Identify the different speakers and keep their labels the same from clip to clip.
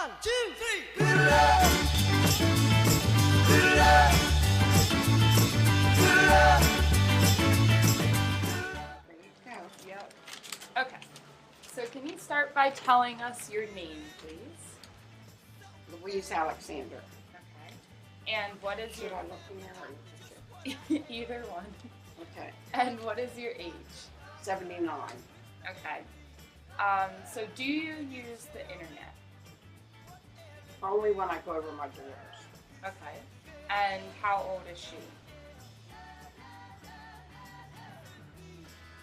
Speaker 1: 1, 2, 3.
Speaker 2: There you go. Yep. Okay. So can you start by telling us your name, please?
Speaker 3: Louise Alexander.
Speaker 2: Okay. And what is
Speaker 3: Should
Speaker 2: your...
Speaker 3: I look in there or look at you?
Speaker 2: Either one.
Speaker 3: Okay.
Speaker 2: And what is your age?
Speaker 3: 79.
Speaker 2: Okay. So do you use the internet?
Speaker 3: Only when I go over my daughter's.
Speaker 2: Okay. And how old is she?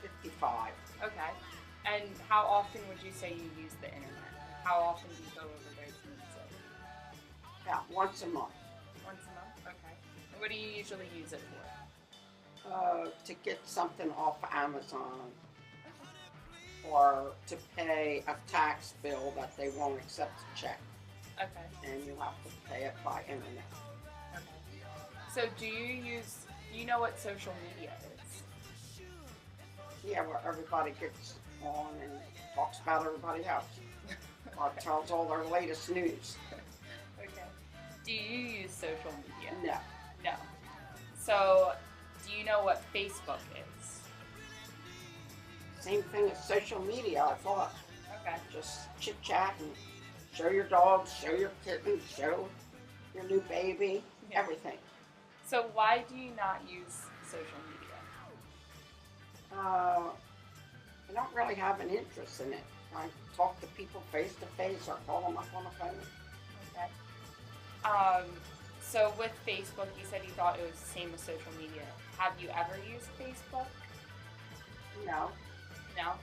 Speaker 3: 55.
Speaker 2: Okay. And how often would you say you use the internet? How often do you go over there to use it?
Speaker 3: About once a month.
Speaker 2: Once a month? Okay. And what do you usually use it for?
Speaker 3: To get something off Amazon or to pay a tax bill that they won't accept a check.
Speaker 2: Okay.
Speaker 3: And you have to pay it by internet.
Speaker 2: Okay. So do you know what social media is?
Speaker 3: Yeah, where everybody gets on and talks about everybody else. Or tells all their latest news.
Speaker 2: Okay. Do you use social media?
Speaker 3: No.
Speaker 2: No. So, do you know what Facebook is?
Speaker 3: Same thing as social media, I thought.
Speaker 2: Okay.
Speaker 3: Just chit chat and show your dogs, show your kitten, show your new baby, everything.
Speaker 2: So why do you not use social media?
Speaker 3: I don't really have an interest in it. I talk to people face to face or call them up on the phone.
Speaker 2: Okay. So with Facebook, you said you thought it was the same as social media. Have you ever used Facebook?
Speaker 3: No.
Speaker 2: No?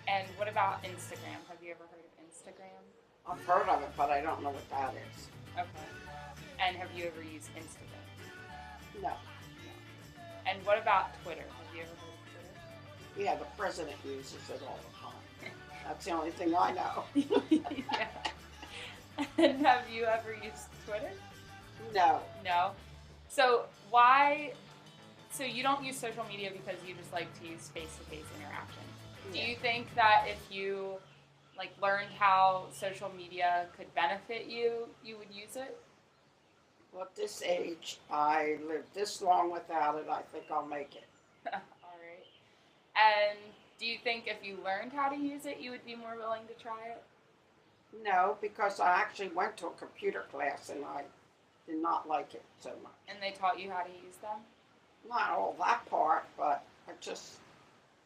Speaker 2: And what about Instagram? Have you ever heard of Instagram?
Speaker 3: I've heard of it, but I don't know what that is.
Speaker 2: Okay. And have you ever used Instagram?
Speaker 3: No.
Speaker 2: And what about Twitter? Have you ever heard of Twitter?
Speaker 3: Yeah, the president uses it all the time. That's the only thing I know.
Speaker 2: Yeah. And have you ever used Twitter?
Speaker 3: No.
Speaker 2: No? So why, so you don't use social media because you just like to use face-to-face interaction.
Speaker 3: Yeah.
Speaker 2: Do you think that if you learned how social media could benefit you, you would use it?
Speaker 3: Well, at this age, I lived this long without it, I think I'll make it.
Speaker 2: All right. And do you think if you learned how to use it, you would be more willing to try it?
Speaker 3: No, because I actually went to a computer class and I did not like it so much.
Speaker 2: And they taught you how to use them?
Speaker 3: Not all that part, but I just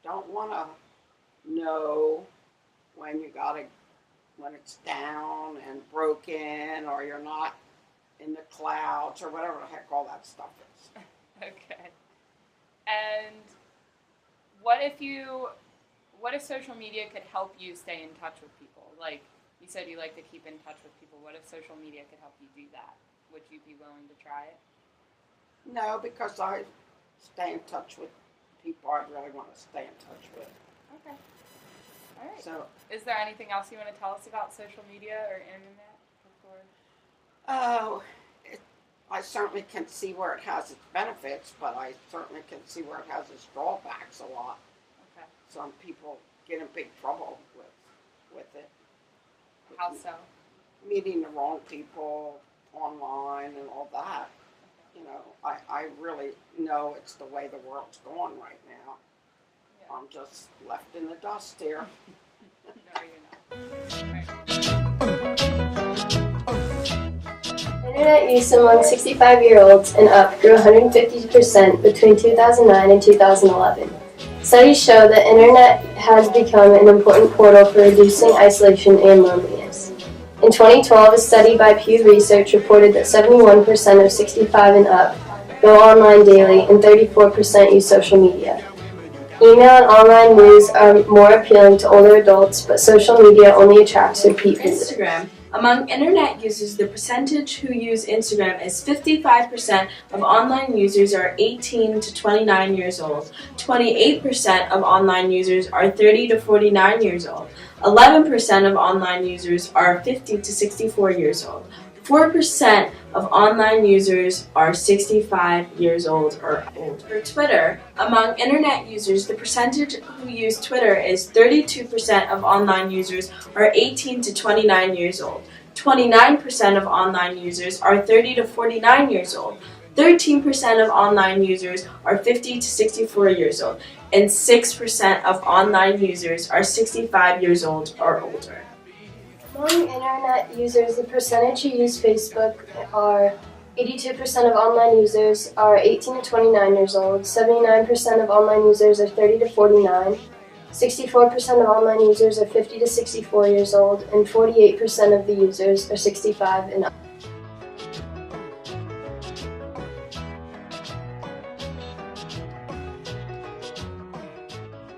Speaker 3: don't want to know when when it's down and broken or you're not in the clouds or whatever the heck all that stuff is.
Speaker 2: Okay. And what if social media could help you stay in touch with people? Like you said you like to keep in touch with people. What if social media could help you do that? Would you be willing to try it?
Speaker 3: No, because I stay in touch with people I really want to stay in touch with.
Speaker 2: Okay. All right.
Speaker 3: So,
Speaker 2: is there anything else you want to tell us about social media or internet before?
Speaker 3: I certainly can see where it has its benefits, but I certainly can see where it has its drawbacks a lot.
Speaker 2: Okay.
Speaker 3: Some people get in big trouble with it.
Speaker 2: How so?
Speaker 3: Meeting the wrong people online and all that.
Speaker 2: Okay.
Speaker 3: You know, I really know it's the way the world's going right now.
Speaker 2: Yeah.
Speaker 3: I'm just left in the dust here.
Speaker 2: No, you're not.
Speaker 4: Internet use among 65-year-olds and up grew 150% between 2009 and 2011. Studies show that internet has become an important portal for reducing isolation and loneliness. In 2012, a study by Pew Research reported that 71% of 65 and up go online daily and 34% use social media. Email and online news are more appealing to older adults, but social media only attracts repeat visitors.
Speaker 5: Instagram. Among internet users, the percentage who use Instagram is 55% of online users are 18 to 29 years old, 28% of online users are 30 to 49 years old, 11% of online users are 50 to 64 years old, 4% of online users are 65 years old or older. For Twitter, among internet users, the percentage who use Twitter is 32% of online users are 18 to 29 years old. 29% of online users are 30 to 49 years old. 13% of online users are 50 to 64 years old. And 6% of online users are 65 years old or older.
Speaker 4: Among internet users, the percentage who use Facebook are 82% of online users are 18 to 29 years old, 79% of online users are 30 to 49, 64% of online users are 50 to 64 years old, and 48% of the users are 65 and up.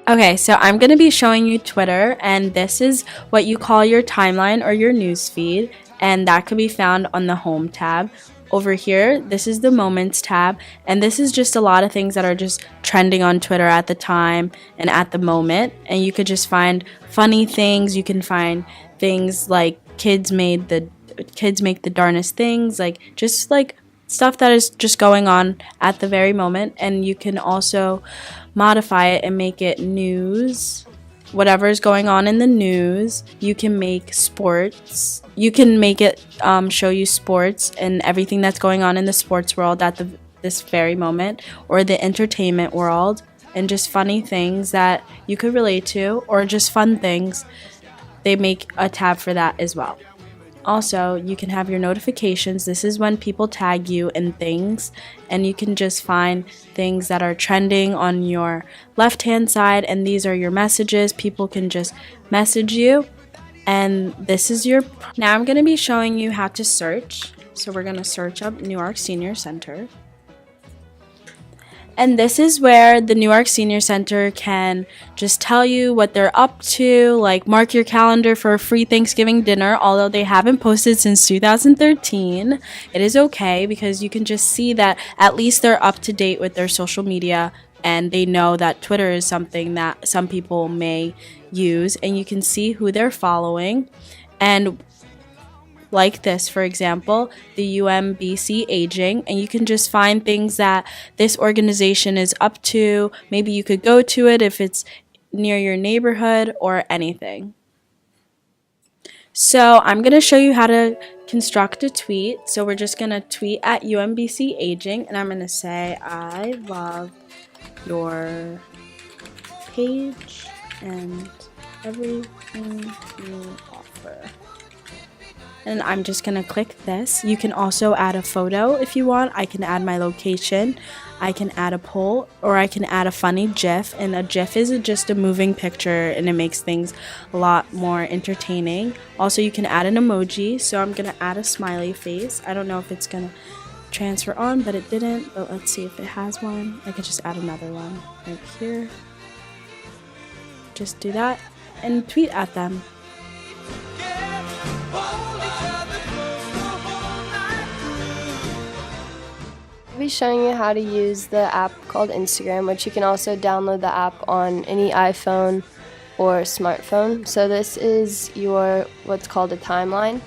Speaker 1: Okay, so I'm going to be showing you Twitter, and this is what you call your timeline or your news feed, and that can be found on the Home tab. Over here, this is the Moments tab, and this is just a lot of things that are just trending on Twitter at the time and at the moment, and you could just find funny things. You can find things like kids make the darnest things, like just like stuff that is just going on at the very moment, and you can also modify it and make it news, whatever is going on in the news. You can make sports. You can make it show you sports and everything that's going on in the sports world at this very moment, or the entertainment world, and just funny things that you could relate to, or just fun things. They make a tab for that as well. Also, you can have your notifications. This is when people tag you in things, and you can just find things that are trending on your left-hand side, and these are your messages. People can just message you, and this is your... Now I'm going to be showing you how to search. So we're going to search up Newark Senior Center. And this is where the Newark Senior Center can just tell you what they're up to, like mark your calendar for a free Thanksgiving dinner. Although they haven't posted since 2013, it is okay because you can just see that at least they're up to date with their social media, and they know that Twitter is something that some people may use, and you can see who they're following. And like this, for example, the UMBC Aging, and you can just find things that this organization is up to. Maybe you could go to it if it's near your neighborhood or anything. So I'm going to show you how to construct a tweet. So we're just going to tweet at UMBC Aging, and I'm going to say, I love your page and everything you offer. And I'm just going to click this. You can also add a photo if you want. I can add my location. I can add a poll, or I can add a funny GIF. And a GIF is just a moving picture, and it makes things a lot more entertaining. Also, you can add an emoji. So I'm going to add a smiley face. I don't know if it's going to transfer on, but it didn't. But let's see if it has one. I could just add another one right here. Just do that and tweet at them.
Speaker 4: I'll be showing you how to use the app called Instagram, which you can also download the app on any iPhone or smartphone. So this is your what's called a timeline.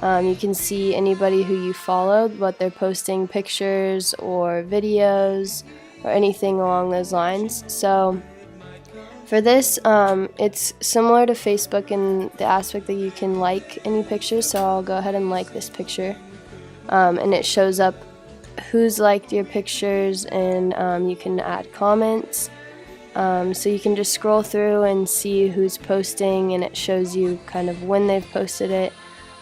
Speaker 4: You can see anybody who you followed, what they're posting, pictures or videos or anything along those lines. So for this, it's similar to Facebook in the aspect that you can like any picture. So I'll go ahead and like this picture, and it shows up who's liked your pictures, and you can add comments. So you can just scroll through and see who's posting, and it shows you kind of when they've posted it.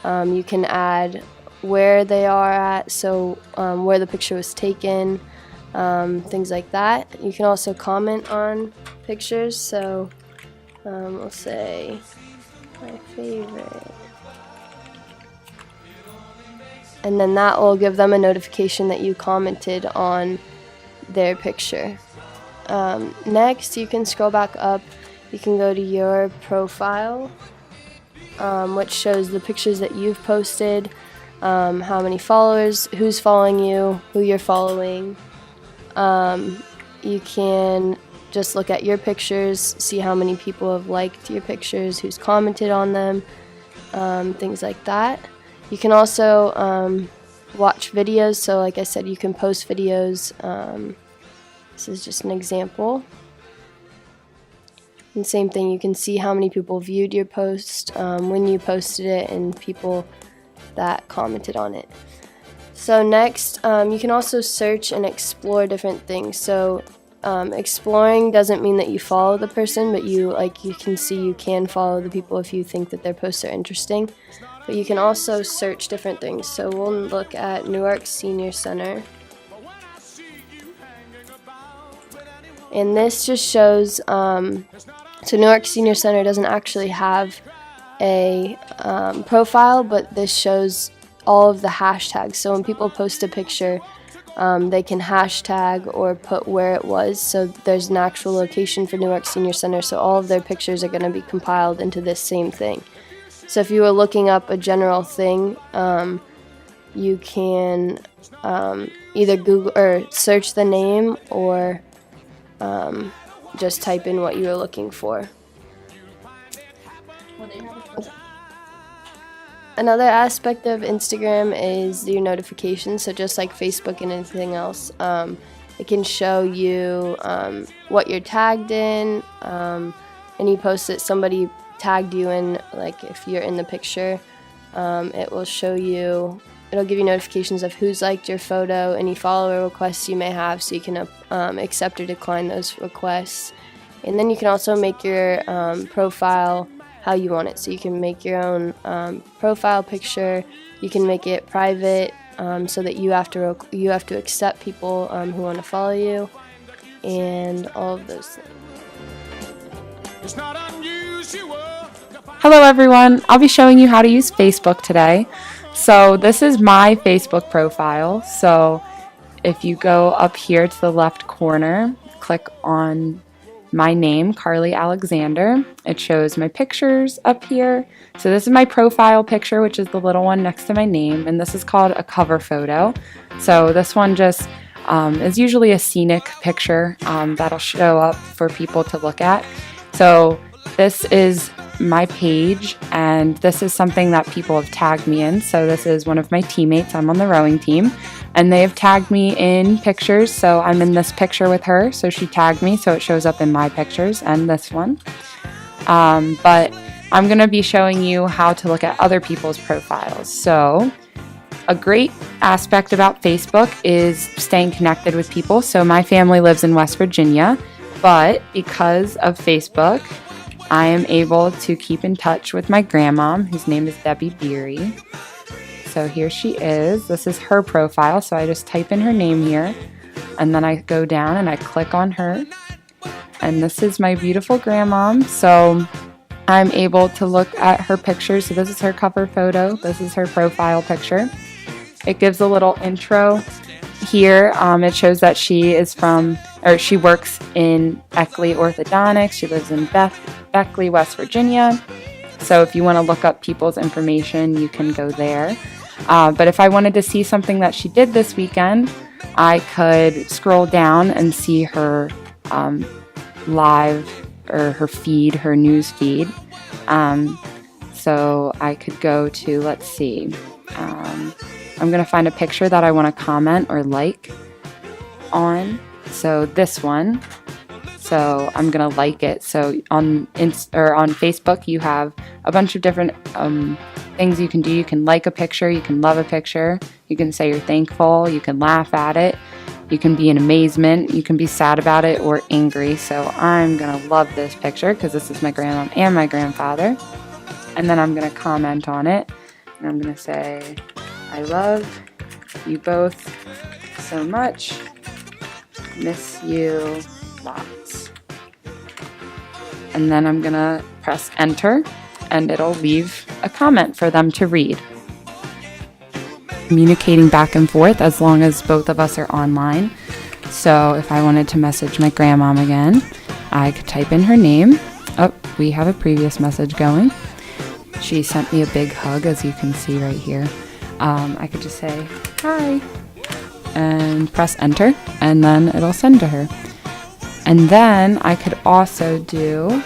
Speaker 4: You can add where they are at, so where the picture was taken, things like that. You can also comment on pictures, so we'll say my favorite. And then that will give them a notification that you commented on their picture. Next, you can scroll back up. You can go to your profile, which shows the pictures that you've posted, how many followers, who's following you, who you're following. You can just look at your pictures, see how many people have liked your pictures, who's commented on them, things like that. You can also watch videos. So like I said, you can post videos. This is just an example. And same thing, you can see how many people viewed your post, when you posted it, and people that commented on it. So next, you can also search and explore different things. So exploring doesn't mean that you follow the person, but you can see you can follow the people if you think that their posts are interesting. But you can also search different things. So we'll look at Newark Senior Center. And this just shows, so Newark Senior Center doesn't actually have a profile, but this shows all of the hashtags. So when people post a picture, they can hashtag or put where it was. So there's an actual location for Newark Senior Center, so all of their pictures are going to be compiled into this same thing. So if you were looking up a general thing, you can either Google or search the name, or just type in what you were looking for. Another aspect of Instagram is your notifications. So just like Facebook and anything else, it can show you what you're tagged in, and you post that somebody tagged you in, like if you're in the picture, it will show you, it'll give you notifications of who's liked your photo, any follower requests you may have, so you can accept or decline those requests. And then you can also make your profile how you want it. So you can make your own profile picture. You can make it private, so that you have to accept people who want to follow you, and all of those things.
Speaker 6: It's not unusual.
Speaker 1: Hello everyone, I'll be showing you how to use Facebook today. So this is my Facebook profile. So if you go up here to the left corner, click on my name, Carly Alexander. It shows my pictures up here. So this is my profile picture, which is the little one next to my name, and this is called a cover photo. So this one just is usually a scenic picture that'll show up for people to look at. So this is my page, and this is something that people have tagged me in. So this is one of my teammates. I'm on the rowing team, and they have tagged me in pictures. So I'm in this picture with her, so she tagged me, so it shows up in my pictures and this one. But I'm going to be showing you how to look at other people's profiles. So a great aspect about Facebook is staying connected with people. So my family lives in West Virginia, but because of Facebook, I am able to keep in touch with my grandmom, whose name is Debbie Beery. So here she is. This is her profile. So I just type in her name here, and then I go down and I click on her. And this is my beautiful grandmom. So I'm able to look at her pictures. So this is her cover photo. This is her profile picture. It gives a little intro here. It shows that she works in Beckley Orthodontics. She lives in Beckley, West Virginia. So if you want to look up people's information, you can go there. But if I wanted to see something that she did this weekend, I could scroll down and see her live, or her feed, her news feed. So I could go to, let's see, I'm going to find a picture that I want to comment or like on. So this one. So I'm going to like it. So on Facebook, you have a bunch of different things you can do. You can like a picture. You can love a picture. You can say you're thankful. You can laugh at it. You can be in amazement. You can be sad about it or angry. So I'm going to love this picture because this is my grandma and my grandfather. And then I'm going to comment on it. And I'm going to say, I love you both so much. Miss you lots. And then I'm going to press enter, and it'll leave a comment for them to read. Communicating back and forth as long as both of us are online. So if I wanted to message my grandmom again, I could type in her name. Oh, we have a previous message going. She sent me a big hug, as you can see right here. I could just say, hi, and press enter, and then it'll send to her. And then I could also do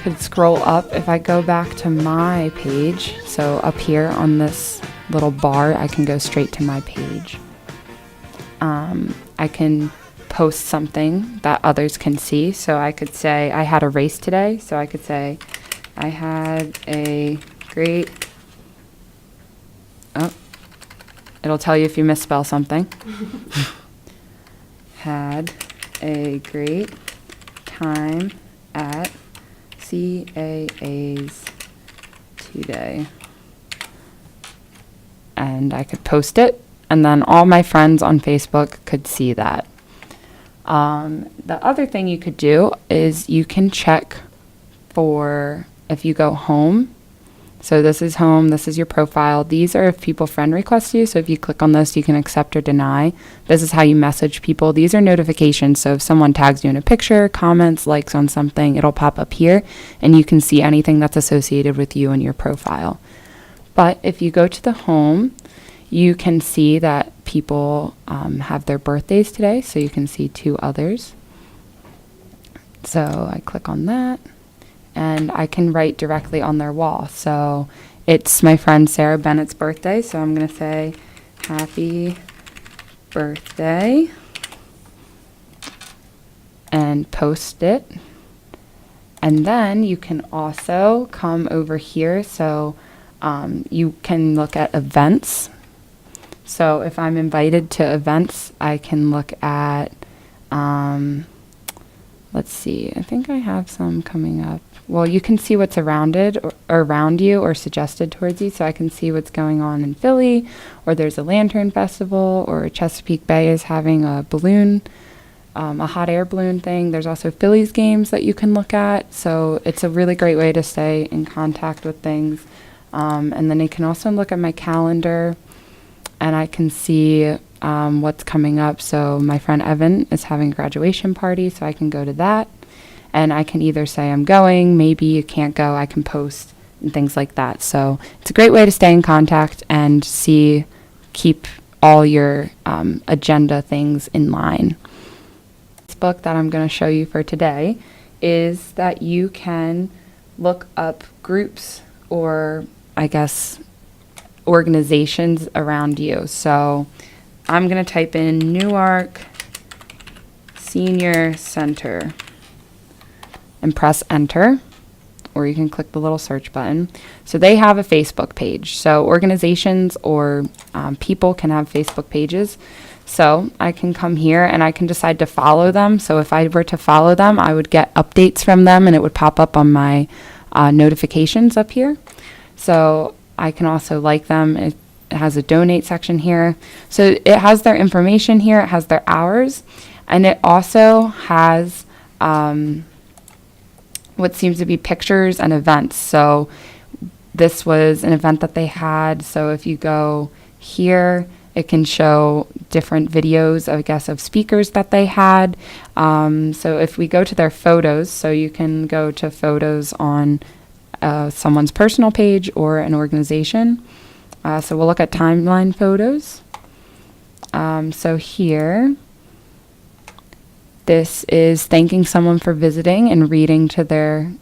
Speaker 7: could scroll up. If I go back to my page, so up here on this little bar, I can go straight to my page. I can post something that others can see. So I could say I had a race today. So I could say I had a great, oh, it'll tell you if you misspell something. Had a great time at CAA's today. And I could post it, and then all my friends on Facebook could see that. The other thing you could do is you can check for if you go home. So this is home, this is your profile. These are if people friend request you. So if you click on this, you can accept or deny. This is how you message people. These are notifications. So if someone tags you in a picture, comments, likes on something, it'll pop up here and you can see anything that's associated with you and your profile. But if you go to the home, you can see that people have their birthdays today. So you can see 2 others. So I click on that. And I can write directly on their wall. So it's my friend Sarah Bennett's birthday. So I'm going to say, happy birthday, and post it. And then you can also come over here. So you can look at events. So if I'm invited to events, I can look at, let's see, I think I have some coming up. Well, you can see what's around you or suggested towards you. So I can see what's going on in Philly, or there's a lantern festival, or Chesapeake Bay is having a balloon, a hot air balloon thing. There's also Phillies games that you can look at. So it's a really great way to stay in contact with things. And then I can also look at my calendar, and I can see what's coming up. So my friend Evan is having a graduation party, so I can go to that. And I can either say I'm going, maybe you can't go, I can post, and things like that. So it's a great way to stay in contact and keep all your agenda things in line. This book that I'm going to show you for today is that you can look up groups, or I guess organizations around you. So I'm going to type in Newark Senior Center and press enter, or you can click the little search button. So they have a Facebook page. So organizations or people can have Facebook pages. So I can come here and I can decide to follow them. So if I were to follow them, I would get updates from them and it would pop up on my notifications up here. So I can also like them. It has a donate section here. So it has their information here. It has their hours. And it also has what seems to be pictures and events. So this was an event that they had. So if you go here, it can show different videos, I guess, of speakers that they had. So if we go to their photos, so you can go to photos on someone's personal page or an organization. So we'll look at timeline photos. So here, this is thanking someone for visiting and reading to their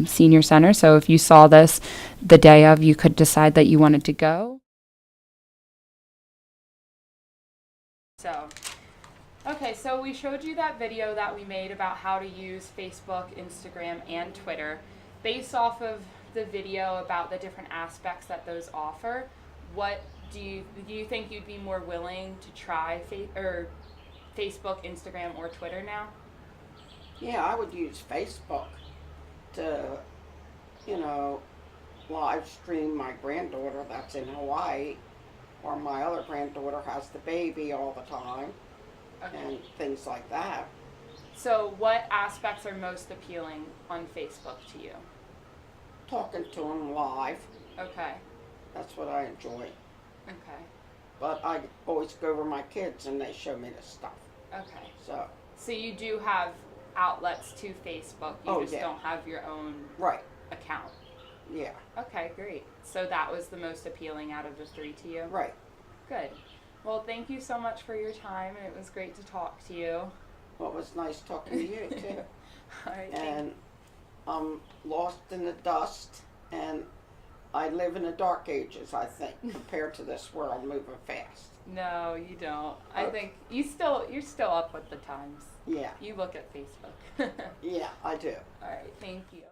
Speaker 7: senior center. So if you saw this the day of, you could decide that you wanted to go.
Speaker 2: So, okay, so we showed you that video that we made about how to use Facebook, Instagram, and Twitter. Based off of the video about the different aspects that those offer, what do you think you'd be more willing to try Facebook, Instagram, or Twitter now?
Speaker 3: Yeah, I would use Facebook to, live stream my granddaughter that's in Hawaii, or my other granddaughter has the baby all the time,
Speaker 2: Okay.
Speaker 3: and things like that.
Speaker 2: So what aspects are most appealing on Facebook to you?
Speaker 3: Talking to them live,
Speaker 2: Okay.
Speaker 3: that's what I enjoy.
Speaker 2: Okay.
Speaker 3: But I always go over my kids and they show me the stuff.
Speaker 2: Okay.
Speaker 3: So,
Speaker 2: you do have outlets to Facebook. You just
Speaker 3: yeah.
Speaker 2: don't have your own
Speaker 3: right,
Speaker 2: account.
Speaker 3: yeah,
Speaker 2: Okay, great. So that was the most appealing out of the 3 to you?
Speaker 3: right.
Speaker 2: Good. Well, thank you so much for your time, and it was great to talk to you.
Speaker 3: Well, it was nice talking to you too.
Speaker 2: All right,
Speaker 3: And I'm lost in the dust, and I live in the dark ages, I think, compared to this world moving fast.
Speaker 2: No, you don't. I think you're still up with the times.
Speaker 3: Yeah,
Speaker 2: You look at Facebook.
Speaker 3: yeah, I do.
Speaker 2: All right, thank you.